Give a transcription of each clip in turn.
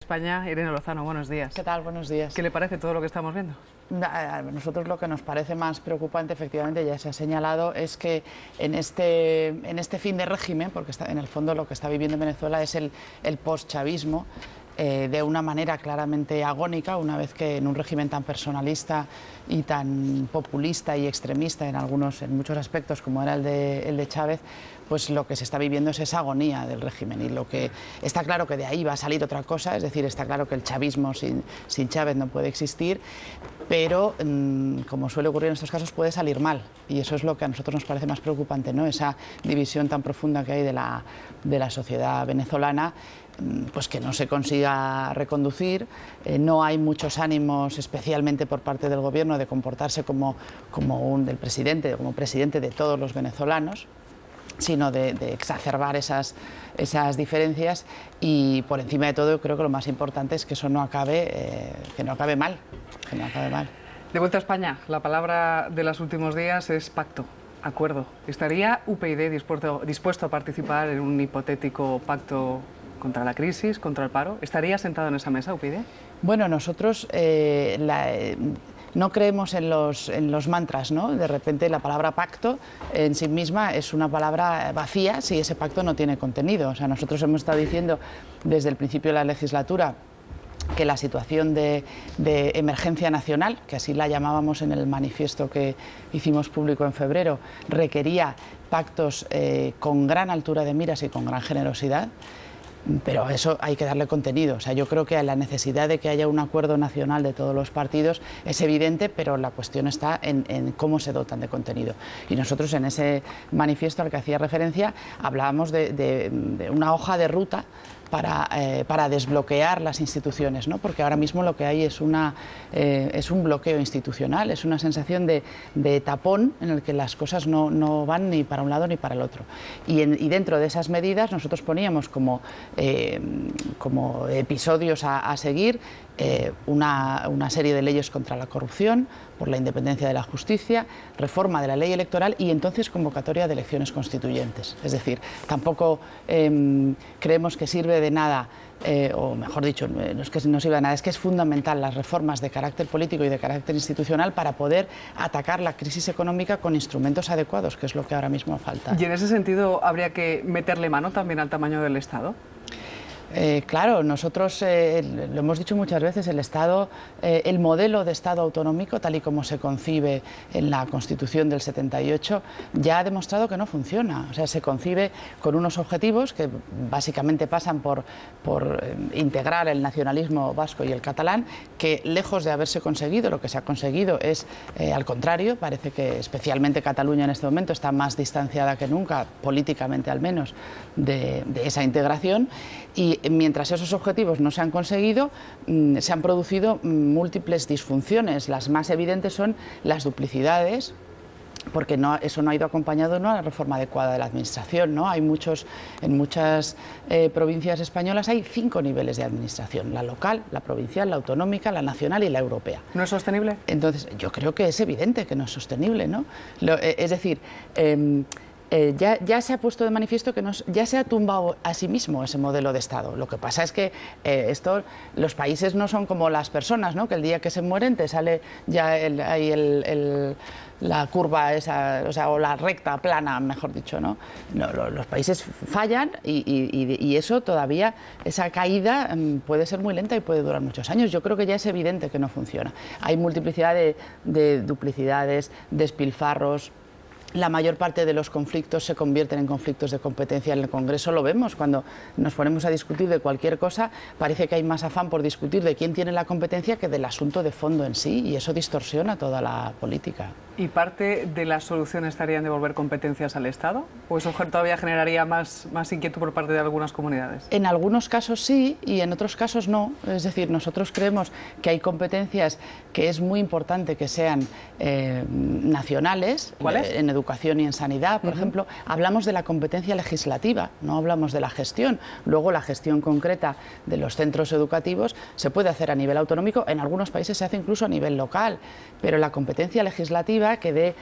España, Irene Lozano, buenos días. ¿Qué tal? Buenos días. ¿Qué le parece todo lo que estamos viendo? A nosotros lo que nos parece más preocupante, efectivamente, ya se ha señalado, es que en este fin de régimen, porque en el fondo lo que está viviendo Venezuela es el postchavismo, de una manera claramente agónica, una vez que en un régimen tan personalista y tan populista y extremista en muchos aspectos como era el de Chávez, pues lo que se está viviendo es esa agonía del régimen, y lo que está claro que de ahí va a salir otra cosa, es decir, está claro que el chavismo sin Chávez no puede existir, pero como suele ocurrir en estos casos puede salir mal, y eso es lo que a nosotros nos parece más preocupante, ¿no? Esa división tan profunda que hay de la sociedad venezolana, pues que no se consiga reconducir. No hay muchos ánimos, especialmente por parte del gobierno, de comportarse como presidente de todos los venezolanos, sino de exacerbar esas diferencias, y por encima de todo creo que lo más importante es que eso no acabe mal. De vuelta a España, la palabra de los últimos días es pacto, acuerdo. ¿Estaría UPyD dispuesto a participar en un hipotético pacto contra la crisis, contra el paro? ¿Estaría sentado en esa mesa UPyD? Bueno, nosotros no creemos en los mantras, ¿no? De repente la palabra pacto en sí misma es una palabra vacía si ese pacto no tiene contenido. O sea, nosotros hemos estado diciendo desde el principio de la legislatura que la situación de emergencia nacional, que así la llamábamos en el manifiesto que hicimos público en febrero, requería pactos con gran altura de miras y con gran generosidad. Pero a eso hay que darle contenido. O sea, yo creo que la necesidad de que haya un acuerdo nacional de todos los partidos es evidente, pero la cuestión está en cómo se dotan de contenido. Y nosotros en ese manifiesto al que hacía referencia hablábamos de una hoja de ruta para desbloquear las instituciones, ¿no? Porque ahora mismo lo que hay es un bloqueo institucional, es una sensación de tapón en el que las cosas no van ni para un lado ni para el otro. Y dentro de esas medidas nosotros poníamos como episodios a seguir una serie de leyes contra la corrupción, por la independencia de la justicia, reforma de la ley electoral y entonces convocatoria de elecciones constituyentes. Es decir, tampoco creemos que sirve de nada, o mejor dicho, no es que no sirva de nada, es que es fundamental las reformas de carácter político y de carácter institucional para poder atacar la crisis económica con instrumentos adecuados, que es lo que ahora mismo falta. ¿Y en ese sentido habría que meterle mano también al tamaño del Estado? Claro, nosotros lo hemos dicho muchas veces, el modelo de Estado autonómico, tal y como se concibe en la Constitución del 78, ya ha demostrado que no funciona. O sea, se concibe con unos objetivos que básicamente pasan por integrar el nacionalismo vasco y el catalán, que lejos de haberse conseguido, lo que se ha conseguido es, al contrario, parece que especialmente Cataluña en este momento está más distanciada que nunca, políticamente al menos, de esa integración. Y mientras esos objetivos no se han conseguido, se han producido múltiples disfunciones. Las más evidentes son las duplicidades, porque eso no ha ido acompañado a la reforma adecuada de la administración, ¿no? En muchas provincias españolas hay 5 niveles de administración: la local, la provincial, la autonómica, la nacional y la europea. ¿No es sostenible? Entonces, yo creo que es evidente que no es sostenible, ¿no? Es decir, ya se ha puesto de manifiesto que ya se ha tumbado a sí mismo ese modelo de Estado. Lo que pasa es que los países no son como las personas, ¿no? Que el día que se mueren te sale ya la curva esa, o la recta plana, mejor dicho, ¿no? Los países fallan y eso todavía, esa caída puede ser muy lenta y puede durar muchos años. Yo creo que ya es evidente que no funciona. Hay multiplicidad de duplicidades, despilfarros. La mayor parte de los conflictos se convierten en conflictos de competencia en el Congreso. Lo vemos cuando nos ponemos a discutir de cualquier cosa, parece que hay más afán por discutir de quién tiene la competencia que del asunto de fondo en sí, y eso distorsiona toda la política. ¿Y parte de la solución estaría en devolver competencias al Estado? ¿O eso todavía generaría más inquietud por parte de algunas comunidades? En algunos casos sí y en otros casos no. Es decir, nosotros creemos que hay competencias que es muy importante que sean nacionales. ¿Cuáles? En educación y en sanidad, por ejemplo. Hablamos de la competencia legislativa, no hablamos de la gestión. Luego la gestión concreta de los centros educativos se puede hacer a nivel autonómico, en algunos países se hace incluso a nivel local, pero la competencia legislativa equitativa, que dé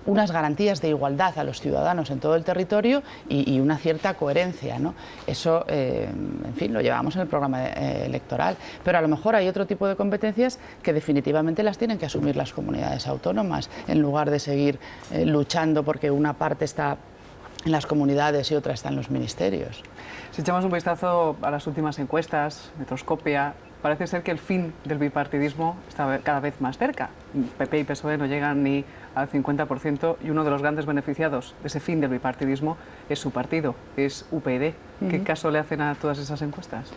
unas garantías de igualdad a los ciudadanos en todo el territorio y una cierta coherencia, ¿no? Eso, en fin, lo llevamos en el programa electoral, pero a lo mejor hay otro tipo de competencias que definitivamente las tienen que asumir las comunidades autónomas, en lugar de seguir luchando porque una parte está en las comunidades y otra está en los ministerios. Si echamos un vistazo a las últimas encuestas, Metroscopia, parece ser que el fin del bipartidismo está cada vez más cerca. PP y PSOE no llegan ni al 50% y uno de los grandes beneficiados de ese fin del bipartidismo es su partido, es UPyD. ¿Qué caso le hacen a todas esas encuestas?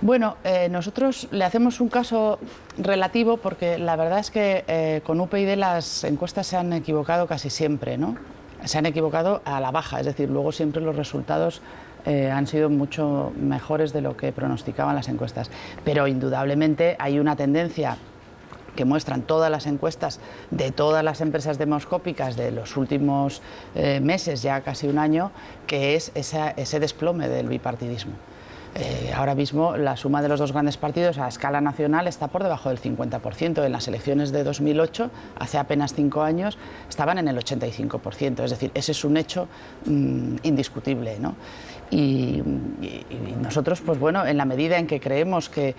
Bueno, nosotros le hacemos un caso relativo porque la verdad es que con UPyD las encuestas se han equivocado casi siempre, ¿no? Se han equivocado a la baja, es decir, luego siempre los resultados han sido mucho mejores de lo que pronosticaban las encuestas. Pero indudablemente hay una tendencia que muestran todas las encuestas de todas las empresas demoscópicas de los últimos meses, ya casi un año, que es ese desplome del bipartidismo. Ahora mismo la suma de los dos grandes partidos a escala nacional está por debajo del 50%. En las elecciones de 2008, hace apenas 5 años, estaban en el 85%. Es decir, ese es un hecho indiscutible, ¿no? Y nosotros, pues bueno, en la medida en que creemos que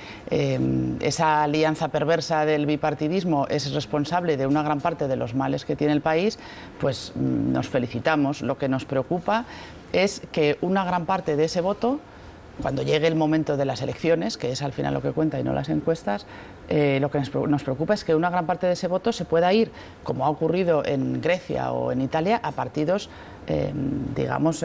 esa alianza perversa del bipartidismo es responsable de una gran parte de los males que tiene el país, pues nos felicitamos. Lo que nos preocupa es que una gran parte de ese voto, cuando llegue el momento de las elecciones, que es al final lo que cuenta y no las encuestas, lo que nos preocupa es que una gran parte de ese voto se pueda ir, como ha ocurrido en Grecia o en Italia, a partidos, digamos,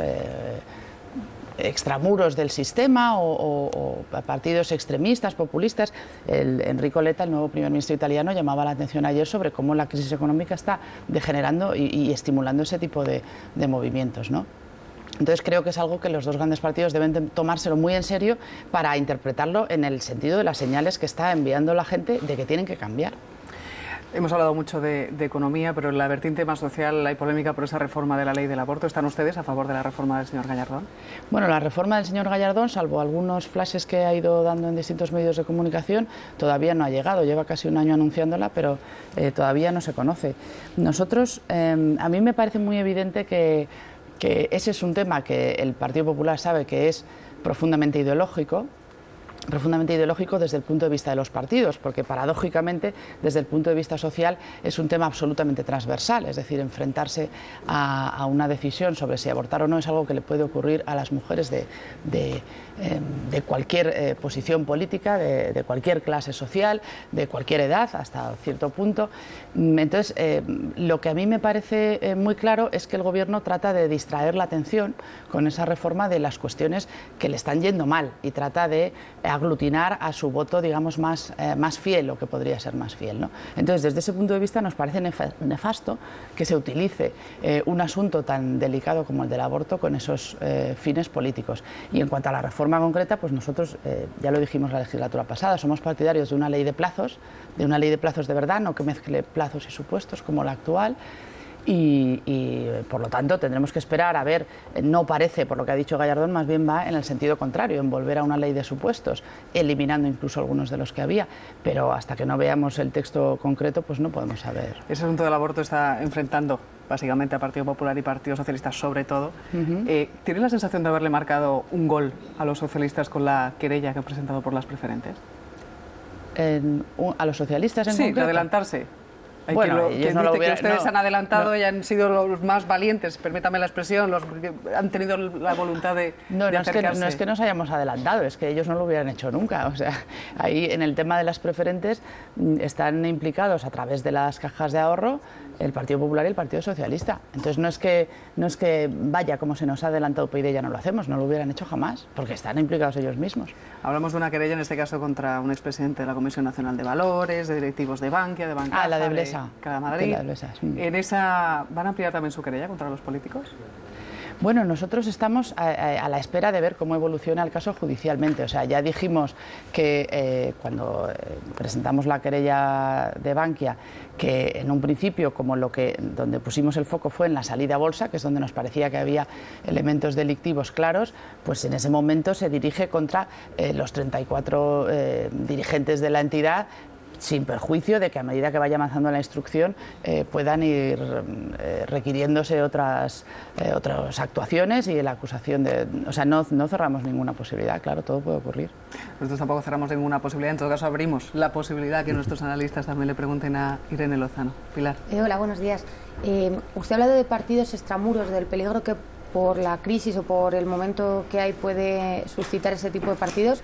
extramuros del sistema o a partidos extremistas, populistas. Enrico Letta, el nuevo primer ministro italiano, llamaba la atención ayer sobre cómo la crisis económica está degenerando y estimulando ese tipo de movimientos, ¿no? Entonces creo que es algo que los dos grandes partidos deben tomárselo muy en serio para interpretarlo en el sentido de las señales que está enviando la gente de que tienen que cambiar. Hemos hablado mucho de economía, pero en la vertiente más social hay polémica por esa reforma de la ley del aborto. ¿Están ustedes a favor de la reforma del señor Gallardón? Bueno, la reforma del señor Gallardón, salvo algunos flashes que ha ido dando en distintos medios de comunicación, todavía no ha llegado. Lleva casi un año anunciándola, pero todavía no se conoce. Nosotros, a mí me parece muy evidente que ese es un tema que el Partido Popular sabe que es profundamente ideológico desde el punto de vista de los partidos, porque paradójicamente desde el punto de vista social es un tema absolutamente transversal, es decir, enfrentarse a una decisión sobre si abortar o no es algo que le puede ocurrir a las mujeres de cualquier posición política, de cualquier clase social, de cualquier edad, hasta cierto punto. Entonces, lo que a mí me parece muy claro es que el Gobierno trata de distraer la atención con esa reforma de las cuestiones que le están yendo mal y trata de aglutinar a su voto, digamos, más fiel, o que podría ser más fiel, ¿no? Entonces, desde ese punto de vista nos parece nefasto que se utilice un asunto tan delicado como el del aborto con esos fines políticos. Y en cuanto a la reforma concreta, pues nosotros, ya lo dijimos la legislatura pasada, somos partidarios de una ley de plazos de verdad, no que mezcle plazos y supuestos como la actual. Y por lo tanto tendremos que esperar a ver. No parece, por lo que ha dicho Gallardón, más bien va en el sentido contrario, en volver a una ley de supuestos, eliminando incluso algunos de los que había, pero hasta que no veamos el texto concreto pues no podemos saber. Ese asunto del aborto está enfrentando básicamente a Partido Popular y Partido Socialista sobre todo. ¿Tiene la sensación de haberle marcado un gol a los socialistas con la querella que han presentado por las preferentes? ¿A los socialistas en concreto? Sí, de adelantarse. Bueno, quien dice que ustedes han adelantado y han sido los más valientes, permítame la expresión, los que han tenido la voluntad de acercarse. No es que nos hayamos adelantado, es que ellos no lo hubieran hecho nunca. O sea, ahí en el tema de las preferentes están implicados a través de las cajas de ahorro el Partido Popular y el Partido Socialista. Entonces no es que vaya, como se nos ha adelantado UPyD, ya no lo hacemos, no lo hubieran hecho jamás, porque están implicados ellos mismos. Hablamos de una querella en este caso contra un expresidente de la Comisión Nacional de Valores, de directivos de Bankia, de Bancaja, la de Blesa. Cada Madrid. La de Blesa, sí. ¿En esa van a ampliar también su querella contra los políticos? Bueno, nosotros estamos a la espera de ver cómo evoluciona el caso judicialmente. O sea, ya dijimos que cuando presentamos la querella de Bankia, que en un principio, como donde pusimos el foco fue en la salida a bolsa, que es donde nos parecía que había elementos delictivos claros, pues en ese momento se dirige contra los 34 dirigentes de la entidad, sin perjuicio de que a medida que vaya avanzando la instrucción puedan ir requiriéndose otras actuaciones y la acusación de... O sea, no cerramos ninguna posibilidad, claro, todo puede ocurrir. Nosotros tampoco cerramos ninguna posibilidad, en todo caso abrimos la posibilidad que nuestros analistas también le pregunten a Irene Lozano. Pilar. Hola, buenos días. Usted ha hablado de partidos extramuros, del peligro que por la crisis o por el momento que hay puede suscitar ese tipo de partidos.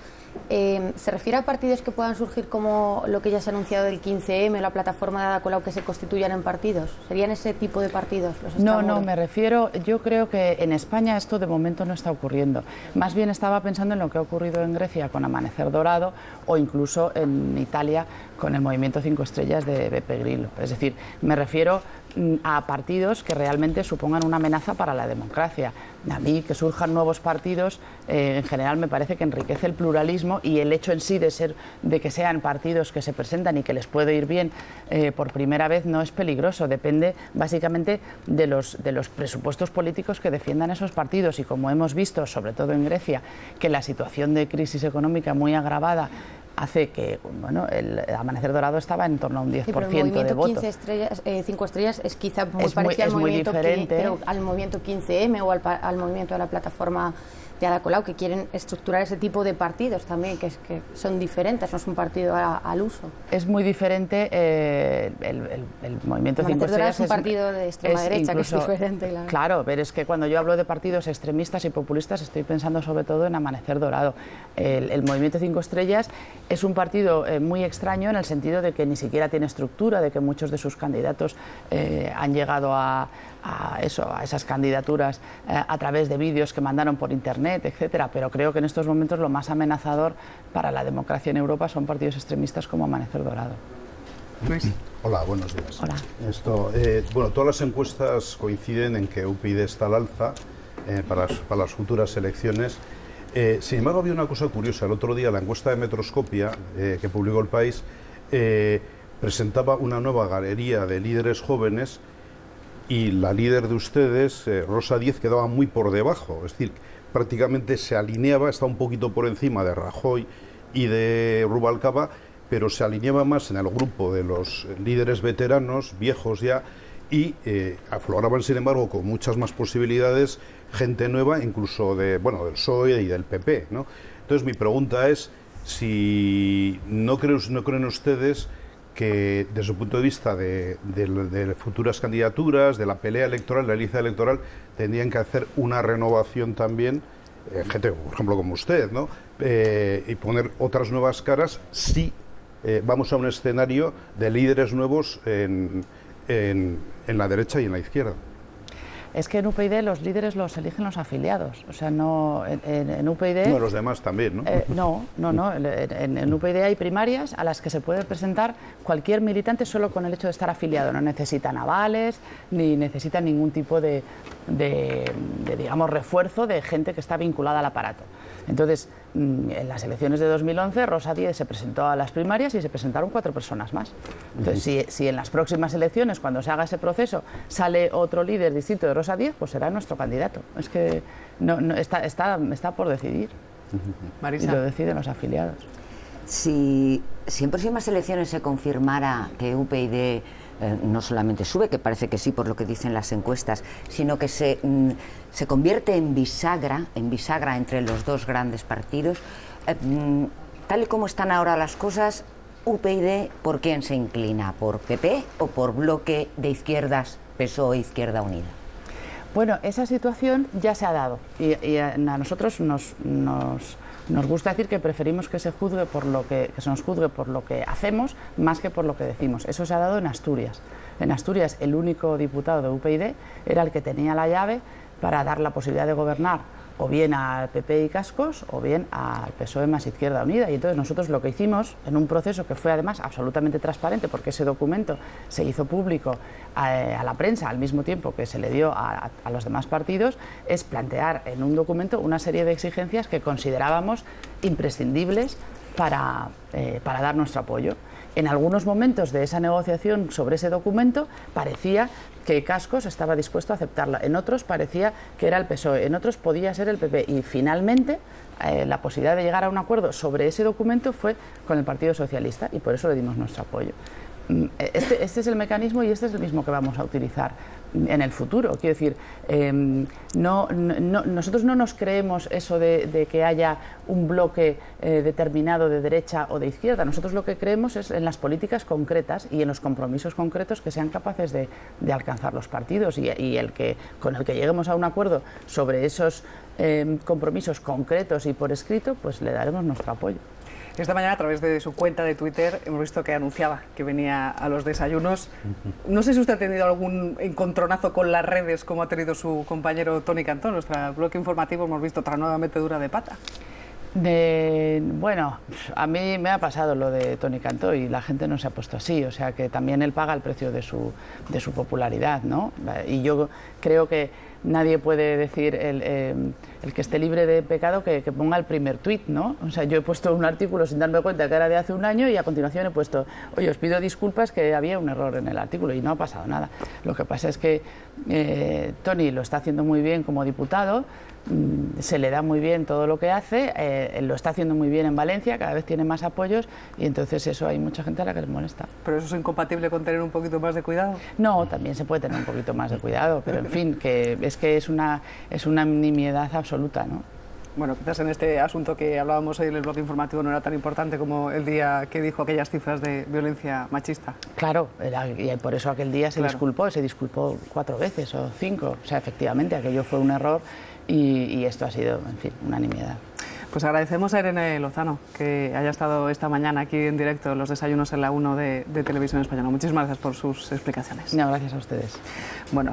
¿Se refiere a partidos que puedan surgir como lo que ya se ha anunciado del 15M, la plataforma de Ada Colau, que se constituyan en partidos? ¿Serían ese tipo de partidos los extramuros? No, me refiero, yo creo que en España esto de momento no está ocurriendo. Más bien estaba pensando en lo que ha ocurrido en Grecia con Amanecer Dorado o incluso en Italia con el Movimiento 5 Estrellas de Beppe Grillo. Es decir, me refiero a partidos que realmente supongan una amenaza para la democracia. A mí que surjan nuevos partidos en general me parece que enriquece el pluralismo y el hecho en sí de que sean partidos que se presentan y que les puede ir bien por primera vez no es peligroso, depende básicamente de los presupuestos políticos que defiendan esos partidos, y como hemos visto sobre todo en Grecia, que la situación de crisis económica muy agravada hace que, bueno, el Amanecer Dorado estaba en torno a un 10% de votos. El 5 estrellas es quizá muy parecido al movimiento, pero al movimiento 15M o al movimiento de la plataforma de Ada Colau, que quieren estructurar ese tipo de partidos también, que son diferentes, no es un partido al uso. Es muy diferente el movimiento 5 estrellas. Es un partido de extrema derecha, incluso, que es diferente. Claro, pero es que cuando yo hablo de partidos extremistas y populistas estoy pensando sobre todo en Amanecer Dorado. El movimiento 5 estrellas es un partido muy extraño en el sentido de que ni siquiera tiene estructura, de que muchos de sus candidatos han llegado a esas candidaturas a través de vídeos que mandaron por internet, etcétera, pero creo que en estos momentos lo más amenazador para la democracia en Europa son partidos extremistas como Amanecer Dorado. Luis. Hola, buenos días. Hola. Bueno, todas las encuestas coinciden en que UPyD está al alza para las futuras elecciones. Sin embargo, había una cosa curiosa. El otro día la encuesta de Metroscopia que publicó El País presentaba una nueva galería de líderes jóvenes y la líder de ustedes, Rosa Díez, quedaba muy por debajo. Es decir, prácticamente se alineaba, está un poquito por encima de Rajoy y de Rubalcaba, pero se alineaba más en el grupo de los líderes veteranos, viejos ya, y afloraban, sin embargo, con muchas más posibilidades gente nueva, incluso del PSOE y del PP, ¿no? Entonces, mi pregunta es si no creen ustedes que desde el punto de vista de futuras candidaturas, de la pelea electoral, la lista electoral, tendrían que hacer una renovación también, gente, por ejemplo, como usted, ¿no? Y poner otras nuevas caras si vamos a un escenario de líderes nuevos en la derecha y en la izquierda. Es que en UPyD los líderes los eligen los afiliados, o sea, no en UPyD... No, los demás también, ¿no? No. En UPyD hay primarias a las que se puede presentar cualquier militante solo con el hecho de estar afiliado. No necesitan avales, ni necesitan ningún tipo de digamos, refuerzo de gente que está vinculada al aparato. Entonces, en las elecciones de 2011, Rosa Díez se presentó a las primarias y se presentaron 4 personas más. Entonces, si en las próximas elecciones, cuando se haga ese proceso, sale otro líder distinto de Rosa Díez, pues será nuestro candidato. Es que está por decidir. Marisa. Y lo deciden los afiliados. Si en próximas elecciones se confirmara que UPyD no solamente sube, que parece que sí por lo que dicen las encuestas, sino que se convierte en bisagra entre los dos grandes partidos, tal y como están ahora las cosas, UPyD, ¿por quién se inclina? ¿Por PP o por bloque de izquierdas, PSOE, Izquierda Unida? Bueno, esa situación ya se ha dado y a nosotros nos gusta decir que preferimos que se nos juzgue por lo que hacemos más que por lo que decimos. Eso se ha dado en Asturias. En Asturias el único diputado de UPyD era el que tenía la llave para dar la posibilidad de gobernar o bien al PP y Cascos o bien al PSOE más Izquierda Unida. Y entonces nosotros lo que hicimos en un proceso que fue además absolutamente transparente, porque ese documento se hizo público a la prensa al mismo tiempo que se le dio a los demás partidos, es plantear en un documento una serie de exigencias que considerábamos imprescindibles para dar nuestro apoyo. En algunos momentos de esa negociación sobre ese documento parecía que Cascos estaba dispuesto a aceptarla, en otros parecía que era el PSOE, en otros podía ser el PP, y finalmente la posibilidad de llegar a un acuerdo sobre ese documento fue con el Partido Socialista, y por eso le dimos nuestro apoyo. Este es el mecanismo y este es el mismo que vamos a utilizar en el futuro. Quiero decir, nosotros no nos creemos eso de que haya un bloque determinado de derecha o de izquierda. Nosotros lo que creemos es en las políticas concretas y en los compromisos concretos que sean capaces de alcanzar los partidos, y con el que lleguemos a un acuerdo sobre esos compromisos concretos y por escrito, pues le daremos nuestro apoyo. Esta mañana, a través de su cuenta de Twitter, hemos visto que anunciaba que venía a los desayunos. No sé si usted ha tenido algún encontronazo con las redes, como ha tenido su compañero Toni Cantó. En nuestro bloque informativo hemos visto otra nueva metedura de pata. Bueno, a mí me ha pasado lo de Toni Cantó y la gente no se ha puesto así, o sea que también él paga el precio de su popularidad, ¿no? Y yo creo que nadie puede decir el que esté libre de pecado que ponga el primer tuit, ¿no? O sea, yo he puesto un artículo sin darme cuenta que era de hace un año y a continuación he puesto, oye, os pido disculpas que había un error en el artículo, y no ha pasado nada. Lo que pasa es que Toni lo está haciendo muy bien como diputado, se le da muy bien todo lo que hace, lo está haciendo muy bien en Valencia, cada vez tiene más apoyos, y entonces eso hay mucha gente a la que les molesta. ¿Pero eso es incompatible con tener un poquito más de cuidado? No, también se puede tener un poquito más de cuidado, pero en fin, que es una nimiedad absoluta, ¿no? Bueno, quizás en este asunto que hablábamos hoy en el bloque informativo no era tan importante como el día que dijo aquellas cifras de violencia machista. Claro, y por eso aquel día se disculpó 4 veces o 5, o sea, efectivamente aquello fue un error, y esto ha sido, en fin, una nimiedad. Pues agradecemos a Irene Lozano que haya estado esta mañana aquí en directo en los desayunos en la 1 de Televisión Española. Muchísimas gracias por sus explicaciones. No, gracias a ustedes. Bueno.